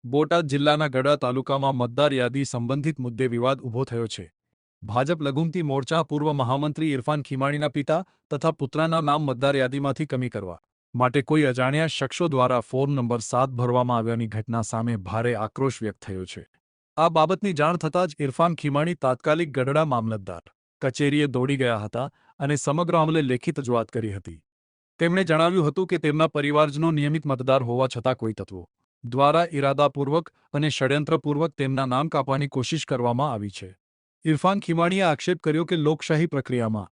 બોટાદ જિલ્લાના ગઢડા તાલુકામાં મતદાર યાદી સંબંધિત મુદ્દે વિવાદ ઊભો થયો છે। ભાજપ લઘુમતી મોરચા પૂર્વ મહામંત્રી ઇરફાન ખીમાણીના પિતા તથા પુત્રના નામ મતદાર યાદીમાંથી કમી કરવા માટે કોઈ અજાણ્યા શખ્સો દ્વારા ફોર્મ નંબર 7 ભરવામાં આવ્યાની ઘટના સામે ભારે આક્રોશ વ્યક્ત થયો છે। આ બાબતની જાણ થતાં જ ઇરફાન ખીમાણી તાત્કાલિક ગઢડા મામલતદાર કચેરીએ દોડી ગયા હતા અને સમગ્ર મામલે લેખિત રજૂઆત કરી હતી। તેમણે જણાવ્યું હતું કે તેમના પરિવારજનો નિયમિત મતદાર હોવા છતાં કોઈ તત્વો દ્વારા ઇરાદાપૂર્વક અને ષડયંત્રપૂર્વક તેમના નામ કાપવાની કોશિશ કરવામાં આવી છે। ઇરફાન ખીમાણીએ આક્ષેપ કર્યો કે લોકશાહી પ્રક્રિયામાં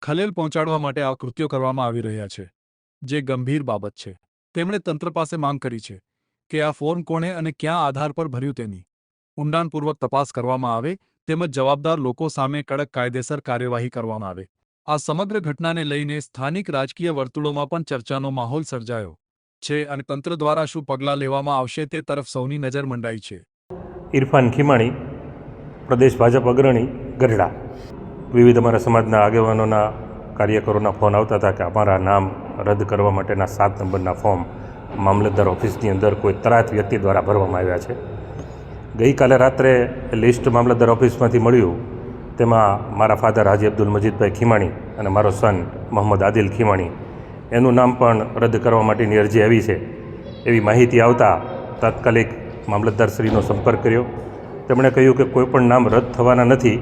ખલેલ પહોંચાડવા માટે આ કૃત્યો કરવામાં આવી રહ્યા છે, જે ગંભીર બાબત છે। તેમણે તંત્ર પાસે માંગ કરી છે કે આ ફોર્મ કોણે અને ક્યાં આધાર પર ભર્યું તેની ઊંડાણપૂર્વક તપાસ કરવામાં આવે તેમજ જવાબદાર લોકો સામે કડક કાયદેસર કાર્યવાહી કરવામાં આવે। આ સમગ્ર ઘટનાને લઈને સ્થાનિક રાજકીય વર્તુળોમાં પણ ચર્ચાનો માહોલ સર્જાયો છે અને તંત્ર દ્વારા શું પગલાં લેવામાં આવશે તે તરફ સૌની નજર મંડાઈ છે। ઇરફાન ખીમાણી, પ્રદેશ ભાજપ અગ્રણી, ગઢડા। વિવિધ અમારા સમાજના આગેવાનોના કાર્યકરોના ફોન આવતા હતા કે અમારા નામ રદ કરવા માટેના 7 નંબરના ફોર્મ મામલતદાર ઓફિસની અંદર કોઈ તરાત વ્યક્તિ દ્વારા ભરવામાં આવ્યા છે। ગઈકાલે રાત્રે લિસ્ટ મામલતદાર ઓફિસમાંથી મળ્યું, તેમાં મારા ફાધર હાજી અબ્દુલ મજીદભાઈ ખીમાણી અને મારો સન મોહમ્મદ આદિલ ખીમાણી એનું નામ પણ રદ કરવા માટેની અરજી આવી છે એવી માહિતી આવતા તાત્કાલિક મામલતદારશ્રીનો સંપર્ક કર્યો। તેમણે કહ્યું કે કોઈ પણ નામ રદ થવાના નથી,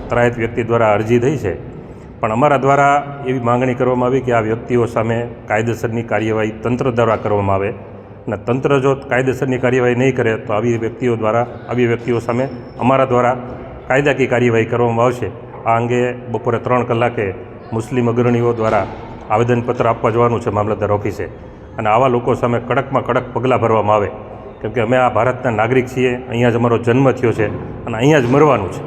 ત્રાયત વ્યક્તિ દ્વારા અરજી થઈ છે, પણ અમારા દ્વારા એવી માંગણી કરવામાં આવી કે આ વ્યક્તિઓ સામે કાયદેસરની કાર્યવાહી તંત્ર દ્વારા કરવામાં આવે અને તંત્ર જો કાયદેસરની કાર્યવાહી નહીં કરે તો આવી વ્યક્તિઓ સામે અમારા દ્વારા કાયદાકીય કાર્યવાહી કરવામાં આવશે। આ અંગે બપોરે 3 કલાકે મુસ્લિમ અગ્રણીઓ દ્વારા આવેદનપત્ર આપવા જવાનું છે મામલતદાર ઓફિસે અને આવા લોકો સામે કડકમાં કડક પગલાં ભરવામાં આવે, કેમકે અમે આ ભારતના નાગરિક છીએ, અહીંયા જ અમારો જન્મ થયો છે અને અહીંયા જ મરવાનું છે।